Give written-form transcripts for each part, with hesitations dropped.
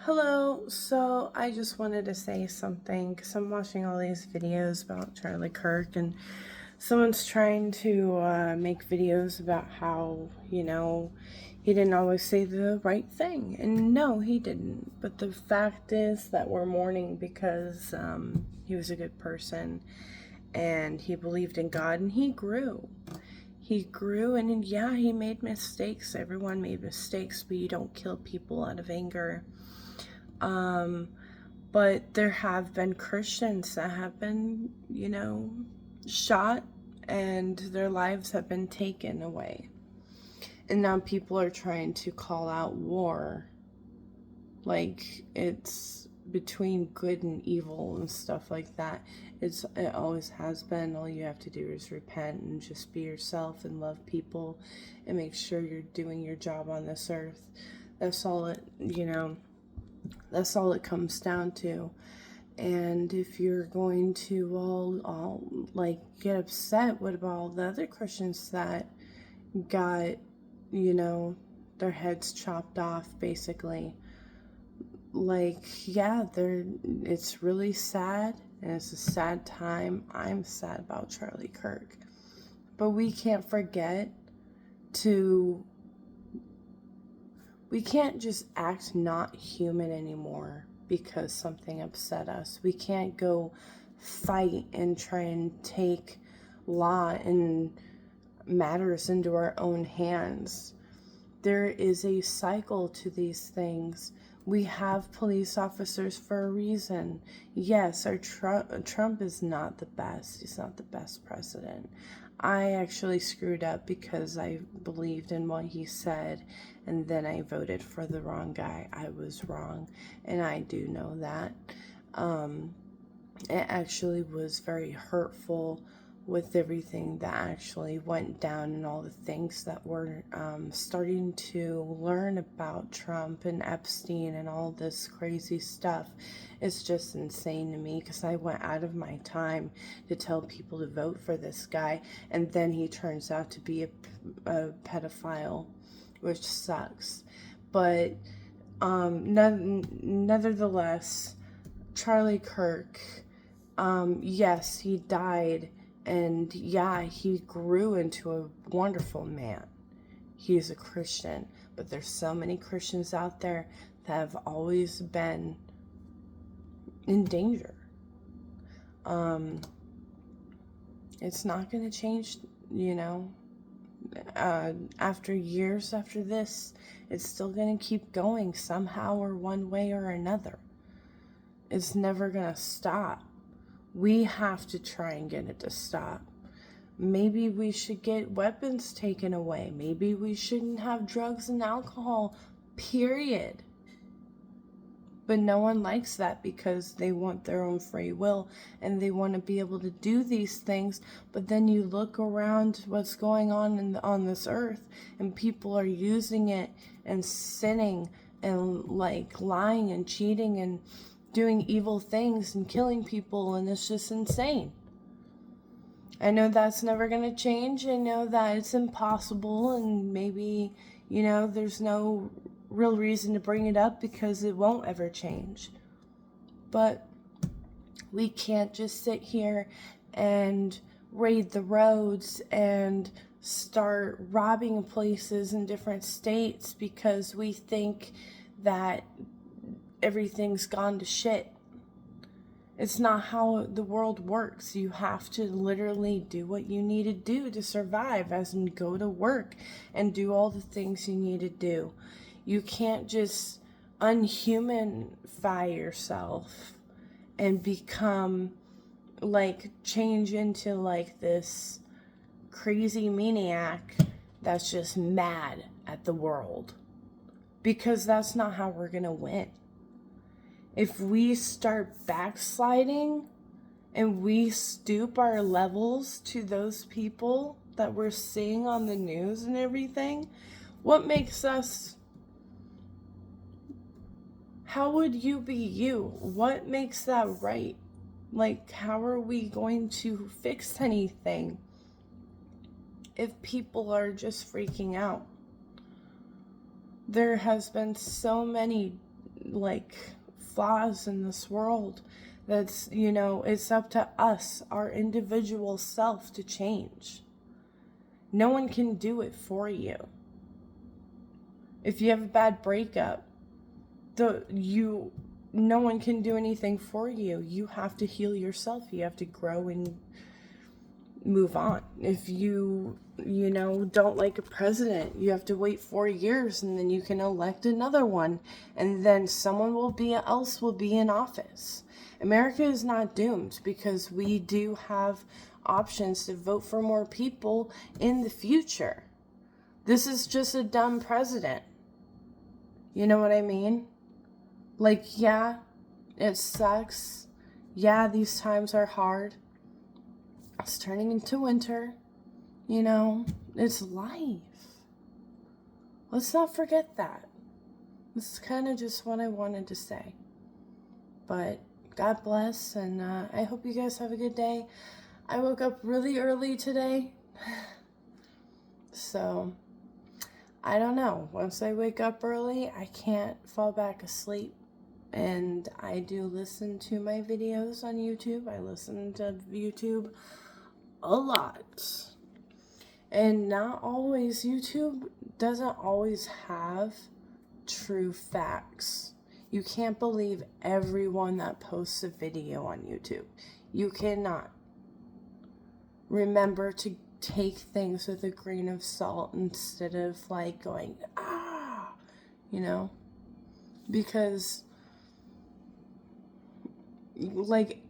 Hello, so I just wanted to say something because I'm watching all these videos about Charlie Kirk, and someone's trying to make videos about how, he didn't always say the right thing. And no, he didn't. But the fact is that we're mourning because he was a good person and he believed in God and he grew. He grew, and yeah, he made mistakes. Everyone made mistakes, but you don't kill people out of anger. Um, but there have been Christians that have been, shot and their lives have been taken away. And now people are trying to call out war. Like it's between good and evil and stuff like that. It always has been. All you have to do is repent and just be yourself and love people and make sure you're doing your job on this earth. That's all that's all it comes down to. And if you're going to all like get upset, what about all the other Christians that got, you know, their heads chopped off basically? Like, yeah, it's really sad and it's a sad time. I'm sad about Charlie Kirk. But to we can't just act not human anymore because something upset us. We can't go fight and try and take law and matters into our own hands. There is a cycle to these things. We have police officers for a reason. Yes, Trump is not the best. He's not the best president. I actually screwed up because I believed in what he said and then I voted for the wrong guy. I was wrong, and I do know that. It actually was very hurtful with everything that actually went down and all the things that we're starting to learn about Trump and Epstein and all this crazy stuff. It's just insane to me because I went out of my time to tell people to vote for this guy, and then he turns out to be a pedophile, which sucks. But nevertheless, Charlie Kirk, yes, he died, and yeah, he grew into a wonderful man. He is a Christian, but there's so many Christians out there that have always been in danger. Um, it's not going to change, you know. After years after this, it's still going to keep going somehow or one way or another. It's never going to stop. We have to try and get it to stop. Maybe we should get weapons taken away. Maybe we shouldn't have drugs and alcohol, period. But no one likes that because they want their own free will and they want to be able to do these things. But then you look around what's going on on this earth, and people are using it and sinning and like lying and cheating and doing evil things and killing people, and it's just insane. I know that's never going to change. I know that it's impossible, and maybe, there's no real reason to bring it up because it won't ever change. But we can't just sit here and raid the roads and start robbing places in different states because we think that everything's gone to shit. It's not how the world works. You have to literally do what you need to do to survive, as in go to work and do all the things you need to do. You can't just unhumanify yourself and become change into this crazy maniac that's just mad at the world, because that's not how we're gonna win. If we start backsliding and we stoop our levels to those people that we're seeing on the news and everything, what makes us? How would you be you? What makes that right? How are we going to fix anything if people are just freaking out? There has been so many like flaws in this world. That's, it's up to us, our individual self, to change. No one can do it for you. If you have a bad breakup, no one can do anything for you. You have to heal yourself. You have to grow and move on. If you don't like a president, you have to wait 4 years and then you can elect another one, and then someone else will be in office. America is not doomed, because we do have options to vote for more people in the future. This is just a dumb president. You know what I mean? Like, yeah, it sucks. Yeah, these times are hard. It's turning into winter. It's life. Let's not forget that. This is kind of just what I wanted to say. But God bless, and I hope you guys have a good day. I woke up really early today. So, I don't know. Once I wake up early, I can't fall back asleep. And I do listen to my videos on YouTube. I listen to YouTube a lot. And not always, YouTube doesn't always have true facts. You can't believe everyone that posts a video on YouTube. You cannot. Remember to take things with a grain of salt instead of like going, because like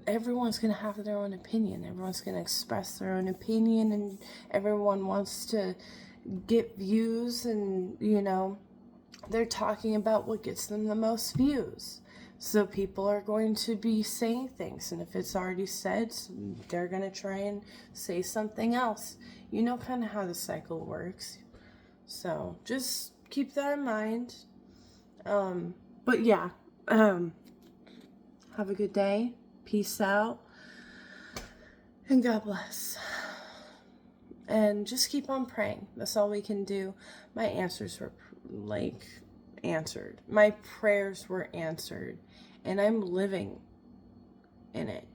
everyone's going to have their own opinion. Everyone's going to express their own opinion, and everyone wants to get views, and, they're talking about what gets them the most views. So people are going to be saying things, and if it's already said, they're going to try and say something else. You know kind of how the cycle works. So just keep that in mind. But yeah, have a good day. Peace out. And God bless. And just keep on praying. That's all we can do. My answers were answered. My prayers were answered. And I'm living in it.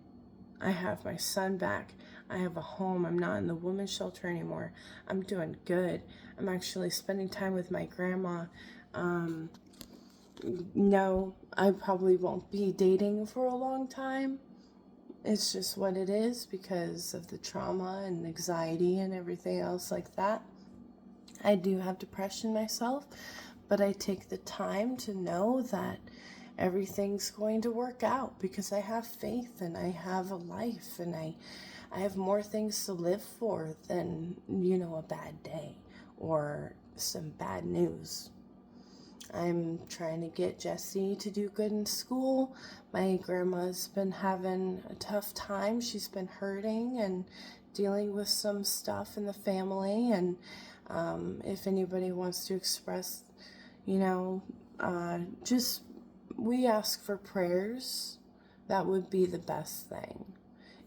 I have my son back. I have a home. I'm not in the women's shelter anymore. I'm doing good. I'm actually spending time with my grandma. No, I probably won't be dating for a long time. It's just what it is because of the trauma and anxiety and everything else like that. I do have depression myself, but I take the time to know that everything's going to work out because I have faith and I have a life, and I have more things to live for than, a bad day or some bad news. I'm trying to get Jessie to do good in school. My grandma's been having a tough time. She's been hurting and dealing with some stuff in the family. And if anybody wants to express, just we ask for prayers. That would be the best thing.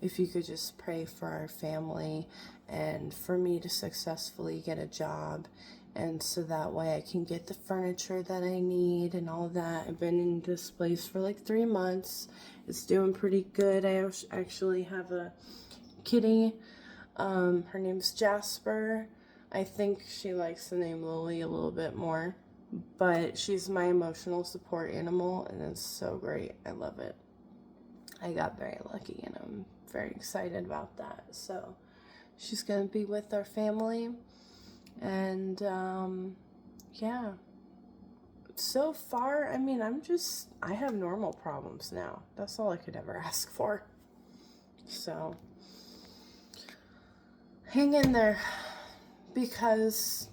If you could just pray for our family and for me to successfully get a job, and so that way I can get the furniture that I need and all that. I've been in this place for like 3 months. It's doing pretty good. I actually have a kitty. Her name's Jasper. I think she likes the name Lily a little bit more, but she's my emotional support animal, and it's so great. I love it. I got very lucky, and I'm very excited about that. So she's going to be with our family. And, yeah, so far, I have normal problems now. That's all I could ever ask for. So, hang in there, because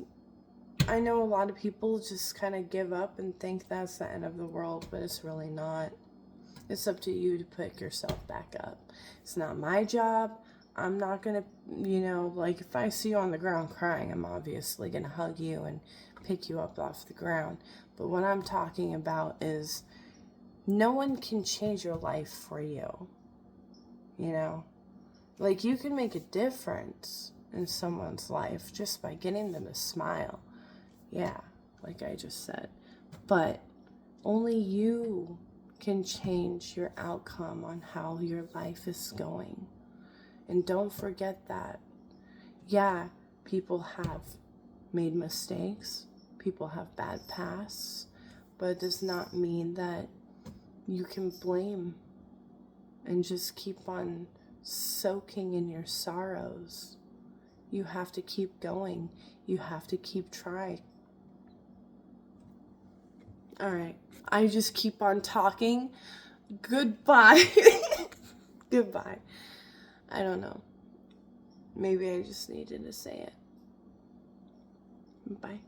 I know a lot of people just kind of give up and think that's the end of the world, but it's really not. It's up to you to pick yourself back up. It's not my job. I'm not going to, if I see you on the ground crying, I'm obviously going to hug you and pick you up off the ground. But what I'm talking about is no one can change your life for you. You can make a difference in someone's life just by getting them to smile. Yeah, like I just said. But Only you can change your outcome on how your life is going. And don't forget that. Yeah, people have made mistakes. People have bad pasts. But it does not mean that you can blame and just keep on soaking in your sorrows. You have to keep going. You have to keep trying. All right. I just keep on talking. Goodbye. Goodbye. I don't know. Maybe I just needed to say it. Bye.